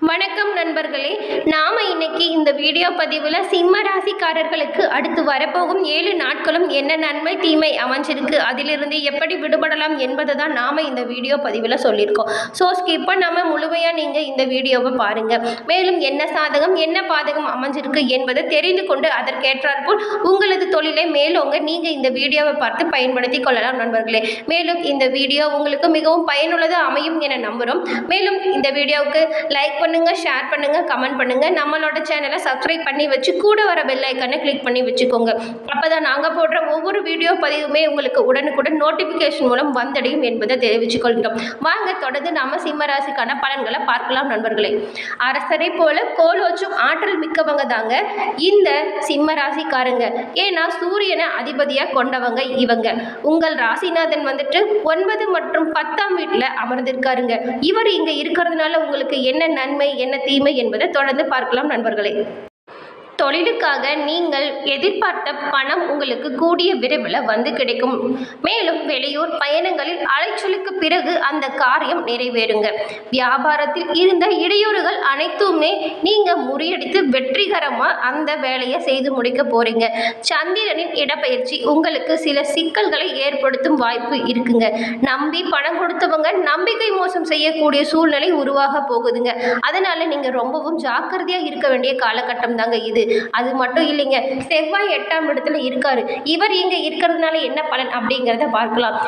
வணக்கம் நண்பர்களே. நாம இன்னைக்கு இந்த வீடியோ பதிவில் சிம்ம ராசிக்காரர்களுக்கு அடுத்து வரப்போகும் 7 நாட்களும் என்ன நன்மை தீமை அமைஞ்சிருக்கு, அதிலிருந்து எப்படி விடுபடலாம் என்பதை தான் நாம் இந்த வீடியோ பதிவில் சொல்லியிருக்கோம். ஸோ ஸ்கிப் பண்ணாமல் முழுமையாக நீங்கள் இந்த வீடியோவை பாருங்கள். மேலும் என்ன சாதகம் என்ன பாதகம் அமைஞ்சிருக்கு என்பதை தெரிந்து கொண்டு அதற்கேற்றாற்போல் உங்களது தொழிலை மேலோங்க நீங்கள் இந்த வீடியோவை பார்த்து பயன்படுத்தி கொள்ளலாம் நண்பர்களே. மேலும் இந்த வீடியோ உங்களுக்கு மிகவும் பயனுள்ளதாக அமையும் என நம்புகிறோம். மேலும் இந்த வீடியோவுக்கு லைக் பண்ணுங்க, ஷேர் பண்ணுங்க, கமெண்ட் பண்ணுங்க. நம்மளோட சேனலை சப்ஸ்கிரைப் பண்ணி வச்சு கூட வர பெல் ஐக்கானை கிளிக் பண்ணி வச்சுக்கோங்க. அப்பதான் நாங்கள் போடுற ஒவ்வொரு வீடியோ பதிவுமே உங்களுக்கு உடனுக்குடன் நோட்டிஃபிகேஷன் மூலம் வந்தடையும் என்பதை தெரிவித்துக் கொள்கிறோம். வாங்க தொடர்ந்து நாம சிம்மராசிக்கான பலன்களை பார்க்கலாம் நண்பர்களே. அரசரை போல கோலோச்சும் ஆற்றல் மிக்கவங்க தாங்க இந்த சிம்மராசிக்காரங்க. ஏன்னா சூரியனை அதிபதியா கொண்டவங்க இவங்க. உங்கள் ராசிநாதன் வந்துட்டு 9 மற்றும் 10ஆம் வீட்டில் அமர்ந்திருக்காருங்க. இவர் இங்க இருக்கிறதுனால உங்களுக்கு என்ன நன்மை என்ன தீமை என்பதை தொடர்ந்து பார்க்கலாம் நண்பர்களே. தொழிலுக்காக நீங்கள் எதிர்பார்த்த பணம் உங்களுக்கு கூடிய விரைவில் வந்து கிடைக்கும். மேலும் வெளியூர் பயணங்களில் அலைச்சலுக்கு பிறகு அந்த காரியம் நிறைவேறுங்க. வியாபாரத்தில் இருந்த இடையூறுகள் அனைத்துமே நீங்க முறியடித்து வெற்றிகரமாக அந்த வேலையை செய்து முடிக்க போறீங்க. சந்திரனின் இடப்பெயர்ச்சி உங்களுக்கு சில சிக்கல்களை ஏற்படுத்தும் வாய்ப்பு இருக்குங்க. நம்பி பணம் கொடுத்தவங்க நம்பிக்கை மோசம் செய்யக்கூடிய சூழ்நிலை உருவாக போகுதுங்க. அதனால நீங்க ரொம்பவும் ஜாக்கிரதையா இருக்க வேண்டிய காலகட்டம் தாங்க இது. அது மட்டும் இல்லைங்க, செவ்வாய் 8ஆம் இடத்துல இருக்காரு. இவர் இங்க இருக்கிறதுனால என்ன பலன் அப்படிங்கிறத பார்க்கலாம்.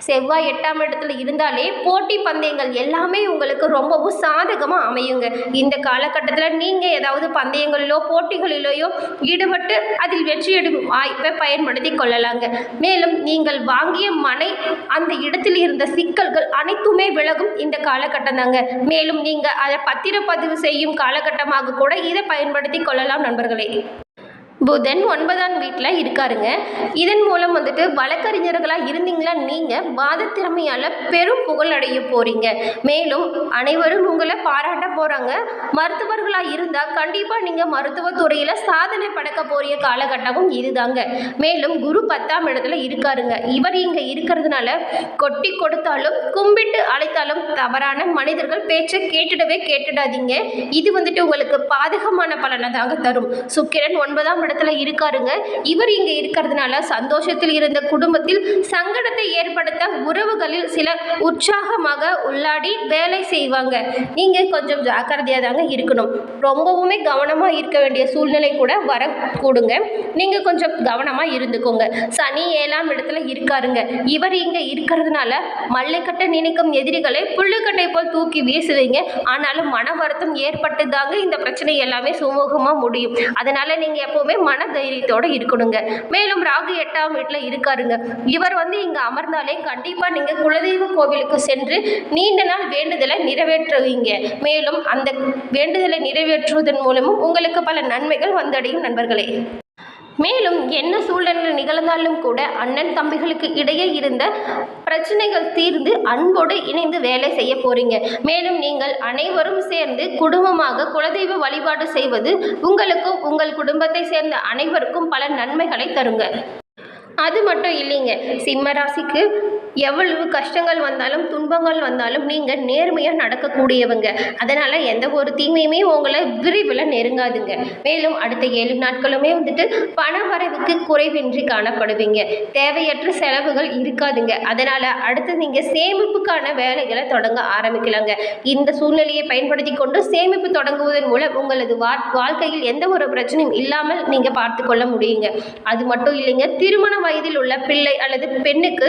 செவ்வாய் 8ஆம் இடத்துல இருந்தாலே போட்டி பந்தயங்கள் எல்லாமே உங்களுக்கு ரொம்பவும் சாதகமாக அமையுங்க. இந்த காலகட்டத்தில் நீங்கள் ஏதாவது பந்தயங்களிலோ போட்டிகளிலேயோ ஈடுபட்டு அதில் வெற்றி எடுக்கும் வாய்ப்பை பயன்படுத்தி கொள்ளலாங்க. மேலும் நீங்கள் வாங்கிய மனை அந்த இடத்தில் இருந்த சிக்கல்கள் அனைத்துமே விலகும் இந்த காலகட்டம் தாங்க. மேலும் நீங்கள் அதை பத்திரப்பதிவு செய்யும் காலகட்டமாக கூட இதை பயன்படுத்தி கொள்ளலாம் நண்பர்களே. புதன் 9ஆம் வீட்டில் இருக்காருங்க. இதன் மூலம் வந்துட்டு வழக்கறிஞர்களாக இருந்தீங்களா நீங்கள் வாத திறமையால் பெரும் புகழ் அடைய போகிறீங்க. மேலும் அனைவரும் உங்களை பாராட்ட போகிறாங்க. மருத்துவர்களாக இருந்தால் கண்டிப்பாக நீங்கள் மருத்துவத்துறையில் சாதனை படைக்க போகிற காலகட்டமும் இதுதாங்க. மேலும் குரு 10ஆம் இடத்துல இருக்காருங்க. இவர் இங்கே இருக்கிறதுனால கொட்டி கொடுத்தாலும் கும்பிட்டு அழைத்தாலும் தவறான மனிதர்கள் பேச்சை கேட்டுடாதீங்க. இது வந்துட்டு உங்களுக்கு பாதகமான பலனை தாங்க தரும். சுக்கிரன் 9ஆம் இடத்துல இருக்காருங்க. இவர் இங்க இருக்கிறதுனால சந்தோஷத்தில் இருந்த குடும்பத்தில் சங்கடத்தை ஏற்படுத்த உறவுகளில் சில உற்சாகமாக உள்ளாடி வேலை செய்வாங்க. நீங்க கொஞ்சம் ஜாக்கிரதையா தாங்க இருக்கணும். ரொம்பவுமே கவனமா இருக்க வேண்டிய சூழ்நிலை கூட வரக்கூடுங்க. நீங்க கொஞ்சம் கவனமா இருந்துக்கோங்க. சனி 7ஆம் இடத்துல இருக்காருங்க. இவர் இங்க இருக்கிறதுனால மல்லைக்கட்ட நினைக்கும் எதிரிகளை புல்லுக்கட்டை போல் தூக்கி வீசுவீங்க. ஆனாலும் மன வருத்தம் ஏற்பட்டு தாங்க இந்த பிரச்சனை எல்லாமே சுமூகமா முடியும். அதனால நீங்க எப்பவுமே மன தைரியத்தோடு இருக்கணுங்க. மேலும் ராகு 8ஆம் வீட்டில் இருக்காருங்க. இவர் இங்க அமர்ந்தாலே கண்டிப்பா நீங்க குலதெய்வ கோவிலுக்கு சென்று நீண்ட நாள் வேண்டுதலை நிறைவேற்றுவீங்க. மேலும் அந்த வேண்டுதலை நிறைவேற்றுவதன் மூலமும் உங்களுக்கு பல நன்மைகள் வந்தடையும் நண்பர்களே. மேலும் என்ன சூழ்நிலை நிகழ்ந்தாலும் கூட அண்ணன் தம்பிகளுக்கு இடையே இருந்த பிரச்சனைகள் தீர்ந்து அன்போடு இணைந்து வேலை செய்ய போறீங்க. மேலும் நீங்கள் அனைவரும் சேர்ந்து குடும்பமாக குலதெய்வ வழிபாடு செய்வது உங்களுக்கும் உங்கள் குடும்பத்தை சேர்ந்த அனைவருக்கும் பல நன்மைகளை தருங்க. அது மட்டும் இல்லைங்க, சிம்ம ராசிக்கு எவ்வளவு கஷ்டங்கள் வந்தாலும் துன்பங்கள் வந்தாலும் நீங்கள் நேர்மையாக நடக்கக்கூடியவங்க. அதனால் எந்த ஒரு தீமையுமே உங்களை விரைவில் நெருங்காதுங்க. மேலும் அடுத்த 7 நாட்களுமே பண வரவுக்கு குறைவின்றி காணப்படுவீங்க. தேவையற்ற செலவுகள் இருக்காதுங்க. அதனால் அடுத்து நீங்கள் சேமிப்புக்கான வேலைகளை தொடங்க ஆரம்பிக்கலாங்க. இந்த சூழ்நிலையை பயன்படுத்தி கொண்டு சேமிப்பு தொடங்குவதன் மூலம் உங்களது வாழ்க்கையில் எந்த ஒரு பிரச்சனையும் இல்லாமல் நீங்கள் பார்த்து கொள்ள முடியுங்க. அது மட்டும் இல்லைங்க, திருமண வயதில் உள்ள பிள்ளை அல்லது பெண்ணுக்கு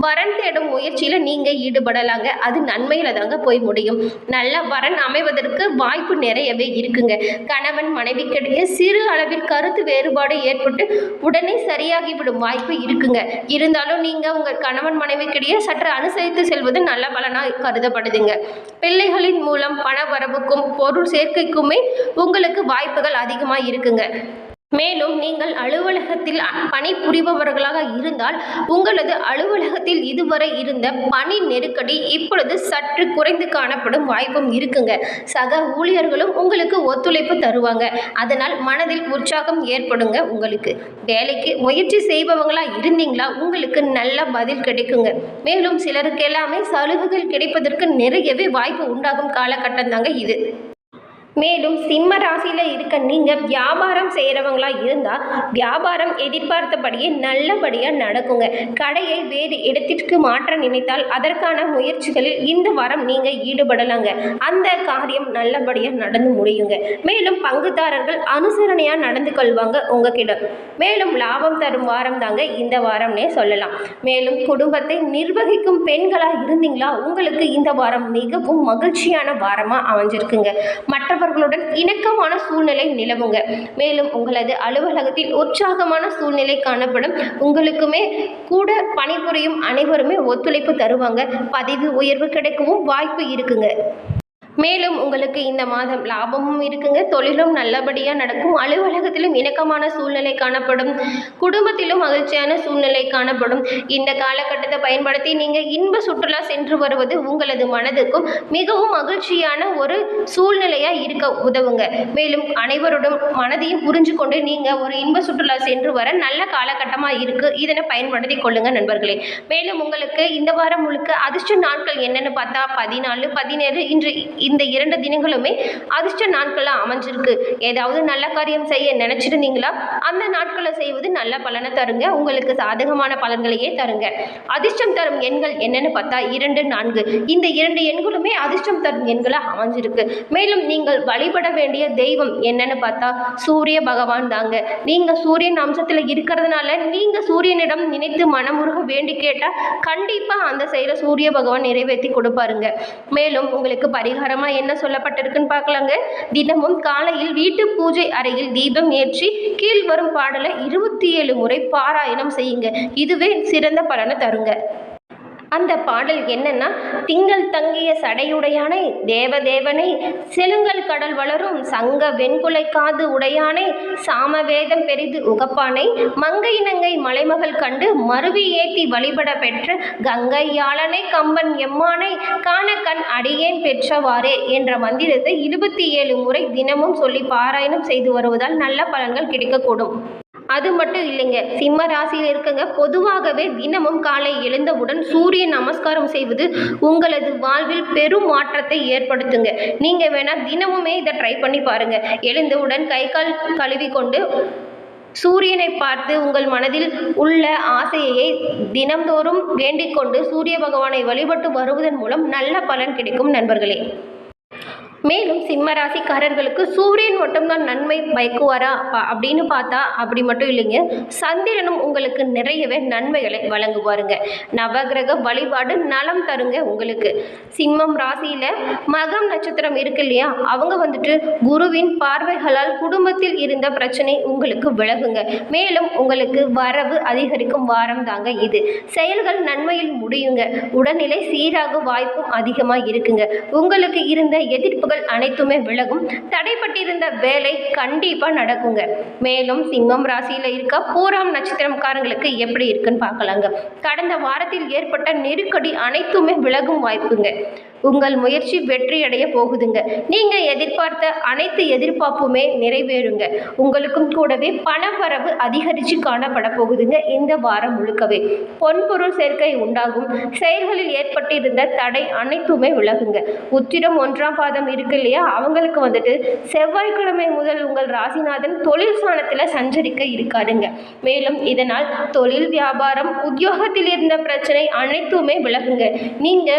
வரன் தேடும் முயற்சியில நீங்க ஈடுபடலாங்க. அது நன்மையில தாங்க போய் முடியும். நல்ல வரன் அமைவதற்கு வாய்ப்பு நிறையவே இருக்குங்க. கணவன் மனைவிக்கிடையே சிறு அளவில் கருத்து வேறுபாடு ஏற்பட்டு உடனே சரியாகிவிடும் வாய்ப்பு இருக்குங்க. இருந்தாலும் நீங்க உங்க கணவன் மனைவிக்கிடையே சற்று அனுசரித்து செல்வது நல்ல பலனா கருதப்படுதுங்க. பிள்ளைகளின் மூலம் பண வரவுக்கும் பொருள் சேர்க்கைக்குமே உங்களுக்கு வாய்ப்புகள் அதிகமாக இருக்குங்க. மேலும் நீங்கள் அலுவலகத்தில் பணிபுரிபவர்களாக இருந்தால் உங்களது அலுவலகத்தில் இதுவரை இருந்த பணி நெருக்கடி இப்பொழுது சற்று குறைந்து காணப்படும் வாய்ப்பும் இருக்குங்க. சக ஊழியர்களும் உங்களுக்கு ஒத்துழைப்பு தருவாங்க. அதனால் மனதில் உற்சாகம் ஏற்படுங்க. உங்களுக்கு வேலைக்கு முயற்சி செய்பவங்களா இருந்தீங்களா உங்களுக்கு நல்ல பதில் கிடைக்குங்க. மேலும் சிலருக்கு எல்லாமே சலுகைகள் கிடைப்பதற்கு நிறையவே வாய்ப்பு உண்டாகும் காலகட்டம் தாங்க இது. மேலும் சிம்ம ராசியில் இருக்க நீங்கள் வியாபாரம் செய்கிறவங்களா இருந்தால் வியாபாரம் எதிர்பார்த்தபடியே நல்லபடியாக நடக்குங்க. கடையை வேறு இடத்திற்கு மாற்ற நினைத்தால் அதற்கான முயற்சிகளில் இந்த வாரம் நீங்கள் ஈடுபடலாங்க. அந்த காரியம் நல்லபடியாக நடந்து முடியுங்க. மேலும் பங்குதாரர்கள் அனுசரணையாக நடந்து கொள்வாங்க உங்ககிட்ட. மேலும் லாபம் தரும் வாரம் தாங்க இந்த வாரம்னே சொல்லலாம். மேலும் குடும்பத்தை நிர்வகிக்கும் பெண்களாக இருந்தீங்களா, உங்களுக்கு இந்த வாரம் மிகவும் மகிழ்ச்சியான வாரமாக அமைஞ்சிருக்குங்க. மற்றவர்களுடன் இணக்கமான சூழ்நிலை நிலவுங்க. மேலும் உங்களது அலுவலகத்தில் உற்சாகமான சூழ்நிலை காணப்படும். உங்களுக்குமே கூட பணிபுரியும் அனைவருமே ஒத்துழைப்பு தருவாங்க. பதவி உயர்வு கிடைக்கவும் வாய்ப்பு இருக்குங்க. மேலும் உங்களுக்கு இந்த மாதம் லாபமும் இருக்குங்க. தொழிலும் நல்லபடியாக நடக்கும். அலுவலகத்திலும் இணக்கமான சூழ்நிலை காணப்படும். குடும்பத்திலும் மகிழ்ச்சியான சூழ்நிலை காணப்படும். இந்த காலகட்டத்தை பயன்படுத்தி நீங்கள் இன்ப சுற்றுலா சென்று வருவது உங்களது மனதுக்கும் மிகவும் மகிழ்ச்சியான ஒரு சூழ்நிலையாக இருக்க உதவுங்க. மேலும் அனைவருடன் மனதையும் புரிஞ்சு கொண்டு நீங்கள் ஒரு இன்ப சுற்றுலா சென்று வர நல்ல காலகட்டமாக இருக்குது. இதனை பயன்படுத்தி கொள்ளுங்க நண்பர்களே. மேலும் உங்களுக்கு இந்த வாரம் முழுக்க அதிர்ஷ்ட நாட்கள் என்னென்னு பார்த்தா 14, 17 இன்று இந்த 2 தினங்களுமே அதிர்ஷ்ட நாட்களாக அமைஞ்சிருக்கு. ஏதாவது நல்ல காரியம் செய்ய நினைச்சிருந்தீங்களா, அந்த நாட்களை செய்வது நல்ல பலனை தருங்க. உங்களுக்கு சாதகமான பலன்களையே தருங்க. அதிர்ஷ்டம் தரும் எண்கள் என்னன்னு பார்த்தா 2, 4. இந்த 2 எண்களுமே அதிர்ஷ்டம் தரும் எண்களாக அமைஞ்சிருக்கு. மேலும் நீங்கள் வழிபட வேண்டிய தெய்வம் என்னன்னு பார்த்தா சூரிய பகவான் தாங்க. நீங்கள் சூரியன் அம்சத்தில் இருக்கிறதுனால நீங்கள் சூரியனிடம் நினைத்து மனமுருக வேண்டி கேட்டால் கண்டிப்பாக அந்த செயலை சூரிய பகவான் நிறைவேற்றி கொடுப்பாருங்க. மேலும் உங்களுக்கு பரிகாரம் என்ன சொல்லப்பட்டிருக்குன்னு பார்க்கலாங்க. தினமும் காலையில் வீட்டு பூஜை அறையில் தீபம் ஏற்றி கீழ் வரும் பாடலை 27 முறை பாராயணம் செய்யுங்க. இதுவே சிறந்த பலனை தருங்க. அந்த பாடல் என்னன்னா, திங்கள் தங்கிய சடையுடையானை தேவதேவனை செலுங்கல் கடல் வளரும் சங்க வெண்குலை காது உடையானை சாமவேதம் பெரிது உகப்பானை மங்கை நங்கை மலைமகள் கண்டு மருவி ஏற்றி வழிபட பெற்ற கங்கையாளனை கம்பன் எம்மானை காண கண் அடியேன் பெற்றவாறே என்ற மந்திரத்தை 27 முறை தினமும் சொல்லி பாராயணம் செய்து வருவதால் நல்ல பலன்கள் கிடைக்கக்கூடும். அது மட்டும் இல்லைங்க, சிம்ம ராசியில் இருக்குங்க. பொதுவாகவே தினமும் காலை எழுந்தவுடன் சூரிய நமஸ்காரம் செய்வது உங்களது வாழ்வில் பெரும் மாற்றத்தை ஏற்படுத்துங்க. நீங்கள் வேணால் தினமுமே இதை ட்ரை பண்ணி பாருங்கள். எழுந்தவுடன் கை கால் கழுவி கொண்டு சூரியனை பார்த்து உங்கள் மனதில் உள்ள ஆசையை தினம்தோறும் வேண்டிக் கொண்டு சூரிய பகவானை வழிபட்டு வருவதன் மூலம் நல்ல பலன் கிடைக்கும் நண்பர்களே. மேலும் சிம்ம ராசிக்காரர்களுக்கு சூரியன் மட்டும்தான் நன்மை பயக்குவாரா அப்படின்னு பார்த்தா அப்படி மட்டும் இல்லைங்க. சந்திரனும் உங்களுக்கு நிறையவே நன்மைகளை வழங்குவாருங்க. நவகிரக வழிபாடு நலம் தருங்க உங்களுக்கு. சிம்மம் ராசியில் மகம் நட்சத்திரம் இருக்கு இல்லையா, அவங்க வந்துட்டு குருவின் பார்வைகளால் குடும்பத்தில் இருந்த பிரச்சனை உங்களுக்கு விலகுங்க. மேலும் உங்களுக்கு வரவு அதிகரிக்கும் வாரம் தாங்க இது. செயல்கள் நன்மையில் முடியுங்க. உடல்நிலை சீராக வாய்ப்பும் அதிகமாக இருக்குங்க. உங்களுக்கு இருந்த எதிர்ப்புகள் அனைத்துமே விலகும். தடைப்பட்டிருந்த வேலை கண்டிப்பா நடக்குங்க. மேலும் சிம்மம் ராசியில இருக்க பூராம் நட்சத்திரக்காரங்களுக்கு எப்படி இருக்குன்னு பார்க்கலாங்க. கடந்த வாரத்தில் ஏற்பட்ட நெருக்கடி அனைத்துமே விலகும் வாய்ப்புங்க. உங்கள் முயற்சி வெற்றியடைய போகுதுங்க. நீங்க எதிர்பார்த்த அனைத்து எதிர்பார்ப்புமே நிறைவேறுங்க. உங்களுக்கும் கூடவே பணவரவு அதிகரித்து காணப்பட போகுதுங்க. இந்த வாரம் முழுக்கவே பொன்பொருள் சேர்க்கை உண்டாகும். செயல்களில் ஏற்பட்டிருந்த தடை அனைத்துமே விலகுங்க. உத்திரம் 1ஆம் பாதம் இருக்கு இல்லையா, அவங்களுக்கு வந்துட்டு செவ்வாய்க்கிழமை முதல் உங்கள் ராசிநாதன் தொழில் ஸ்தானத்தில் சஞ்சரிக்க இருக்காருங்க. மேலும் இதனால் தொழில், வியாபாரம், உத்தியோகத்தில் இருந்த பிரச்சனை அனைத்துமே விலகுங்க. நீங்க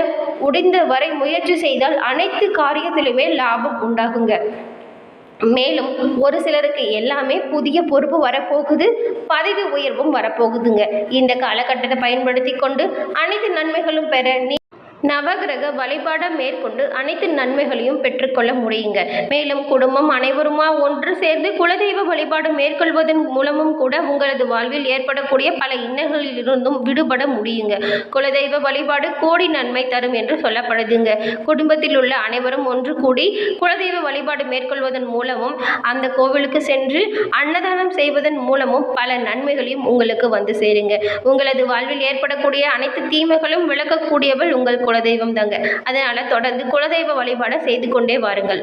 முடிந்த வரை முயற்சி செய்தால் அனைத்து காரியத்திலுமே லாபம் உண்டாகுங்க. மேலும் ஒரு சிலருக்கு எல்லாமே புதிய பொறுப்பு வரப்போகுது, பதவி உயர்வும் வரப்போகுதுங்க. இந்த காலகட்டத்தை பயன்படுத்தி கொண்டு அனைத்து நன்மைகளும் பெற நவகிரக வழிபாடை மேற்கொண்டு அனைத்து நன்மைகளையும் பெற்றுக்கொள்ள முடியுங்க. மேலும் குடும்பம் அனைவருமா ஒன்று சேர்ந்து குலதெய்வ வழிபாடு மேற்கொள்வதன் மூலமும் கூட உங்களது வாழ்வில் ஏற்படக்கூடிய பல இன்னல்களிலிருந்தும் விடுபட முடியுங்க. குலதெய்வ வழிபாடு கோடி நன்மை தரும் என்று சொல்லப்படுதுங்க. குடும்பத்தில் உள்ள அனைவரும் ஒன்று கூடி குலதெய்வ வழிபாடு மேற்கொள்வதன் மூலமும் அந்த கோவிலுக்கு சென்று அன்னதானம் செய்வதன் மூலமும் பல நன்மைகளையும் உங்களுக்கு வந்து சேருங்க. உங்களது வாழ்வில் ஏற்படக்கூடிய அனைத்து தீமைகளும் விளக்கக்கூடியவள் உங்கள் குலதெய்வம் தாங்க. அதனால தொடர்ந்து குலதெய்வ வழிபாடை செய்து கொண்டே வாருங்கள்.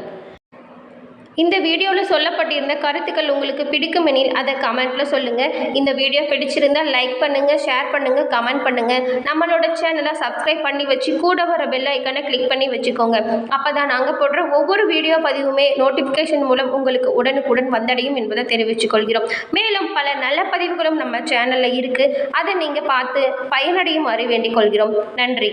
இந்த வீடியோவில் சொல்லப்பட்டிருந்த கருத்துக்கள் உங்களுக்கு பிடிக்குமெனில் அதை கமெண்ட்டில் சொல்லுங்கள். இந்த வீடியோ பிடிச்சிருந்தால் லைக் பண்ணுங்கள், ஷேர் பண்ணுங்கள், கமெண்ட் பண்ணுங்கள். நம்மளோட சேனலை சப்ஸ்கிரைப் பண்ணி வச்சு கூட வர பெல் ஐக்கானை கிளிக் பண்ணி வச்சுக்கோங்க. அப்போ தான் நாங்கள் போடுற ஒவ்வொரு வீடியோ பதிவுமே நோட்டிஃபிகேஷன் மூலம் உங்களுக்கு உடனுக்குடன் வந்தடையும் என்பதை தெரிவித்துக் கொள்கிறோம். மேலும் பல நல்ல பதிவுகளும் நம்ம சேனலில் இருக்குது. அதை நீங்கள் பார்த்து பயனடையுமாறு வேண்டிக் கொள்கிறோம். நன்றி.